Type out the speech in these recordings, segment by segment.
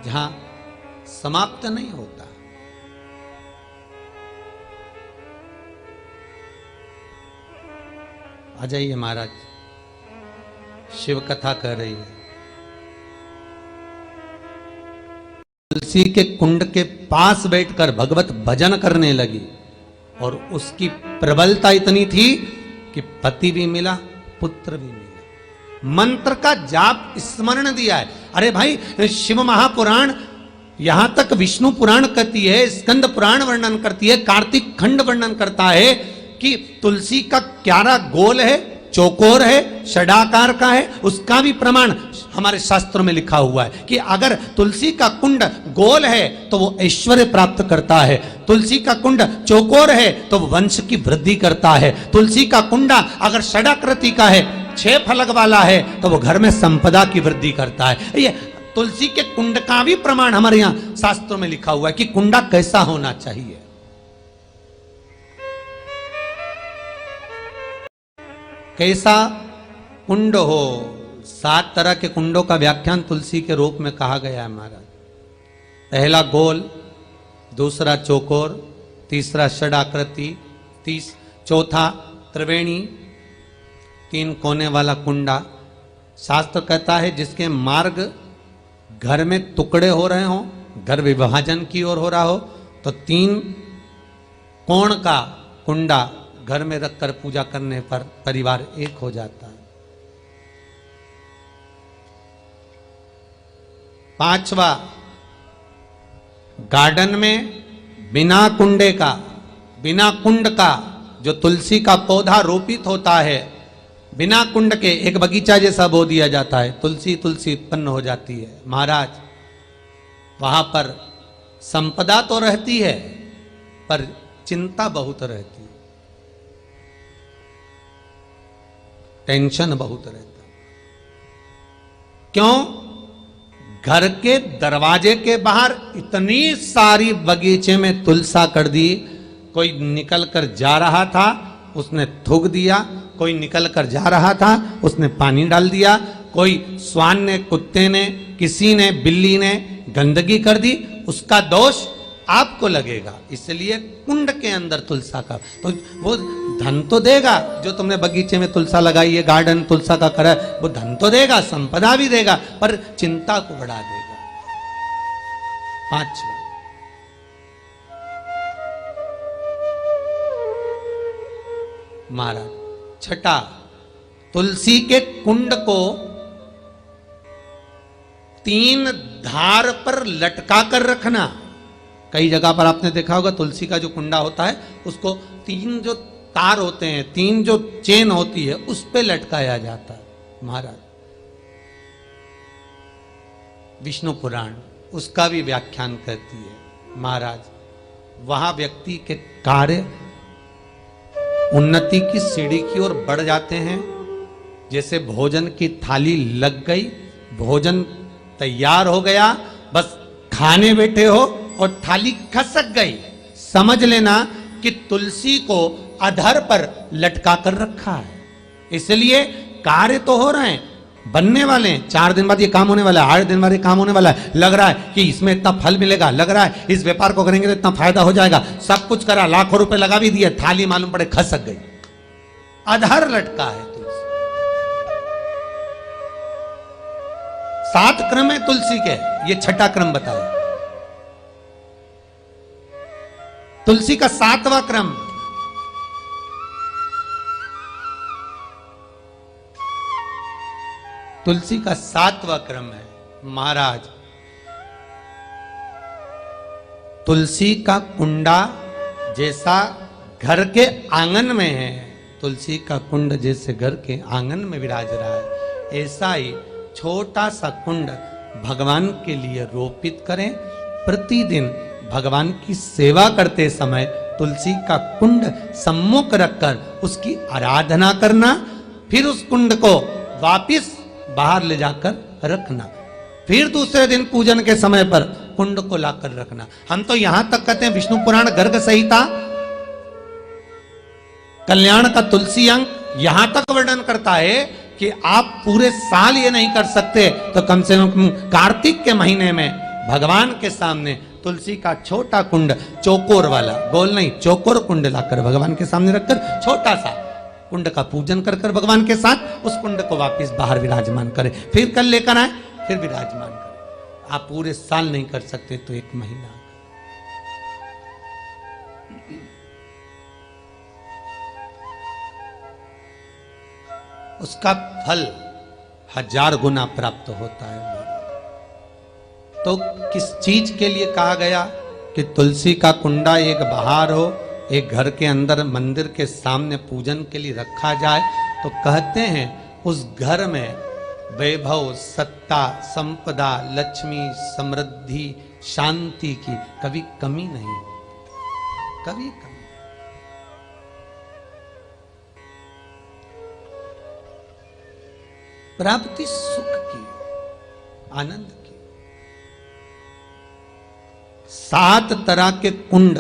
जहां समाप्त नहीं होता। आ जाइए महाराज, शिव कथा कर रही है। तुलसी के कुंड के पास बैठकर भगवत भजन करने लगी और उसकी प्रबलता इतनी थी कि पति भी मिला, पुत्र भी मिला। मंत्र का जाप स्मरण दिया है। अरे भाई, शिव महापुराण यहां तक विष्णु पुराण कहती है, स्कंद पुराण वर्णन करती है, कार्तिक खंड वर्णन करता है कि तुलसी का क्यारा गोल है, चौकोर है, षडाकार का है। उसका भी प्रमाण हमारे शास्त्रों में लिखा हुआ है कि अगर तुलसी का कुंड गोल है तो वो ऐश्वर्य प्राप्त करता है, तुलसी का कुंड चौकोर है तो वंश की वृद्धि करता है, तुलसी का कुंडा अगर षडाकृति का है, 6 फलक वाला है तो वो घर में संपदा की वृद्धि करता है। ये तुलसी के कुंड का भी प्रमाण हमारे यहां शास्त्रों में लिखा हुआ है कि कुंडा कैसा होना चाहिए। कैसा कुंड हो, 7 तरह के कुंडों का व्याख्यान तुलसी के रूप में कहा गया है महाराज। पहला गोल, दूसरा चौकोर, तीसरा षडाकृति, चौथा त्रिवेणी, 3 कोने वाला कुंडा। शास्त्र कहता है जिसके मार्ग घर में टुकड़े हो रहे हों, घर विभाजन की ओर हो रहा हो, तो 3 कोण का कुंडा घर में रखकर पूजा करने पर परिवार एक हो जाता है। 5वां, गार्डन में बिना कुंडे का, बिना कुंड का जो तुलसी का पौधा रोपित होता है, बिना कुंड के एक बगीचा जैसा बो दिया जाता है, तुलसी तुलसी उत्पन्न हो जाती है। महाराज, वहां पर संपदा तो रहती है पर चिंता बहुत रहती है, टेंशन बहुत रहता है। क्यों? घर के दरवाजे के बाहर इतनी सारी बगीचे में तुलसा कर दी। कोई निकल कर जा रहा था, उसने थूक दिया, कोई निकल कर जा रहा था, उसने पानी डाल दिया, कोई श्वान ने, कुत्ते ने, किसी ने, बिल्ली ने गंदगी कर दी, उसका दोष आपको लगेगा। इसलिए कुंड के अंदर तुलसा का, तो वो धन तो देगा, जो तुमने बगीचे में तुलसा लगाई है, गार्डन तुलसा का करा, वो धन तो देगा, संपदा भी देगा, पर चिंता को बढ़ा देगा। 5वां, महाराज, 6ठा, तुलसी के कुंड को 3 धार पर लटका कर रखना। कई जगह पर आपने देखा होगा तुलसी का जो कुंडा होता है उसको 3 जो तार होते हैं, 3 जो चेन होती है, उस पे लटकाया जाता है। महाराज, विष्णु पुराण उसका भी व्याख्यान करती है। महाराज, वहां व्यक्ति के कार्य उन्नति की सीढ़ी की ओर बढ़ जाते हैं। जैसे भोजन की थाली लग गई, भोजन तैयार हो गया, बस खाने बैठे हो और थाली खसक गई, समझ लेना कि तुलसी को अधर पर लटका कर रखा है। इसलिए कार्य तो हो रहे हैं, बनने वाले हैं, 4 दिन बाद ये काम होने वाला है, 8 दिन बाद ये काम होने वाला है, लग रहा है कि इसमें इतना फल मिलेगा, लग रहा है इस व्यापार को करेंगे तो इतना फायदा हो जाएगा, सब कुछ करा, लाखों रुपए लगा भी दिए, थाली मालूम पड़े खसक गई, अधर लटका है तुलसी। 7 क्रम है तुलसी के, ये 6ठा क्रम बताया। तुलसी का 7वां क्रम, तुलसी का 7वां क्रम है। महाराज, तुलसी का कुंडा जैसा घर के आंगन में है, तुलसी का कुंड जैसे घर के आंगन में विराज रहा है, ऐसा ही छोटा सा कुंड भगवान के लिए रोपित करें। प्रतिदिन भगवान की सेवा करते समय तुलसी का कुंड सम्मुख रखकर उसकी आराधना करना, फिर उस कुंड को वापिस बाहर ले जाकर रखना, फिर दूसरे दिन पूजन के समय पर कुंड को लाकर रखना। हम तो यहां तक कहते हैं, विष्णु पुराण गर्ग संहिता कल्याण का तुलसी अंग यहां तक वर्णन करता है कि आप पूरे साल ये नहीं कर सकते तो कम से कम कार्तिक के महीने में भगवान के सामने तुलसी का छोटा कुंड, चौकोर वाला, गोल नहीं, चौकोर कुंड लाकर भगवान के सामने रखकर छोटा सा कुंड का पूजन कर कर भगवान के साथ उस कुंड को वापस बाहर विराजमान करे, फिर कल लेकर आए, फिर विराजमान करे। आप पूरे साल नहीं कर सकते तो एक महीना, उसका फल 1000 गुना प्राप्त होता है। तो किस चीज के लिए कहा गया कि तुलसी का कुंडा एक बाहर हो, एक घर के अंदर मंदिर के सामने पूजन के लिए रखा जाए? तो कहते हैं उस घर में वैभव, सत्ता, संपदा, लक्ष्मी, समृद्धि, शांति की कभी कमी नहीं, कभी कमी। प्राप्ति सुख की, आनंद की। 7 तरह के कुंड,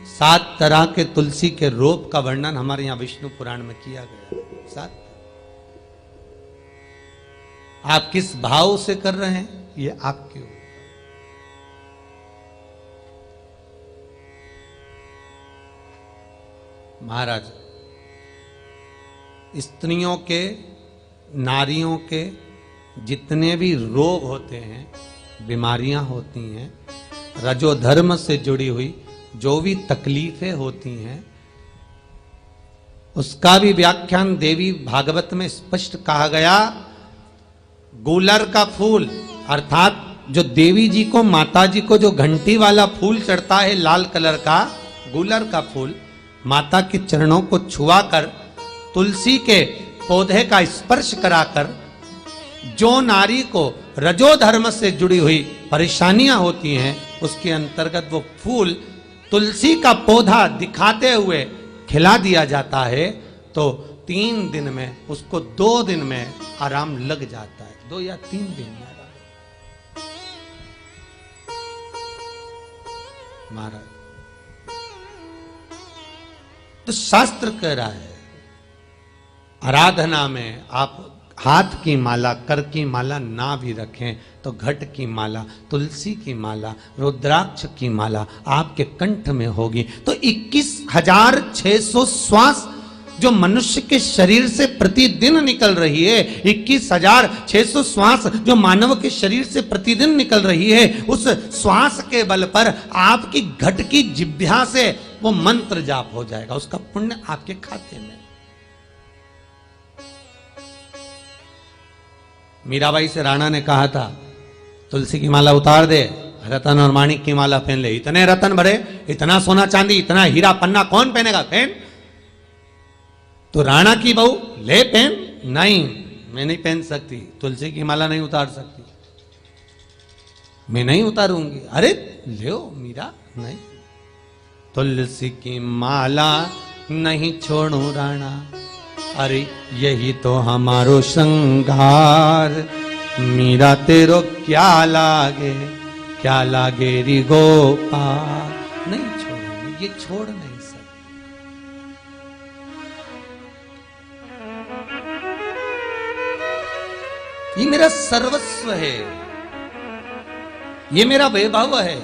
7 तरह के तुलसी के रोप का वर्णन हमारे यहां विष्णु पुराण में किया गया। 7। आप किस भाव से कर रहे हैं ये आपके ऊपर। महाराज, स्त्रियों के, नारियों के जितने भी रोग होते हैं, बीमारियां होती हैं, रजो धर्म से जुड़ी हुई जो भी तकलीफें होती हैं, उसका भी व्याख्यान देवी भागवत में स्पष्ट कहा गया। गूलर का फूल, अर्थात जो देवी जी को, माता जी को जो घंटी वाला फूल चढ़ता है लाल कलर का, गूलर का फूल, माता के चरणों को छुआकर, तुलसी के पौधे का स्पर्श कराकर, जो नारी को रजो धर्म से जुड़ी हुई परेशानियां होती हैं, उसके अंतर्गत वो फूल, तुलसी का पौधा दिखाते हुए खिला दिया जाता है। तो 3 दिन में उसको, 2 दिन में आराम लग जाता है, 2 या 3 दिन में आराम। महाराज, तो शास्त्र कह रहा है आराधना में आप हाथ की माला, कर की माला ना भी रखें तो घट की माला, तुलसी की माला, रुद्राक्ष की माला आपके कंठ में होगी। तो 21,600 श्वास जो मनुष्य के शरीर से प्रतिदिन निकल रही है, 21,600 श्वास जो मानव के शरीर से प्रतिदिन निकल रही है, उस श्वास के बल पर आपकी घट की जिह्वा से वो मंत्र जाप हो जाएगा, उसका पुण्य आपके खाते में। मीराबाई से राणा ने कहा था तुलसी की माला उतार दे, रतन और माणिक की माला पहन ले। इतने रतन भरे, इतना सोना चांदी, इतना हीरा पन्ना कौन पहनेगा? पहन। तो राणा की बहू, ले पहन। नहीं, मैं नहीं पहन सकती, तुलसी की माला नहीं उतार सकती, मैं नहीं उतारूंगी। अरे ले मीरा, नहीं, तुलसी की माला नहीं छोड़ू राणा, अरे यही तो हमारो श्रृंगार, मीरा तेरो क्या लागे री गोपाल। नहीं छोड़ूंगी, ये छोड़ नहीं सकती। ये मेरा सर्वस्व है, ये मेरा वैभव है।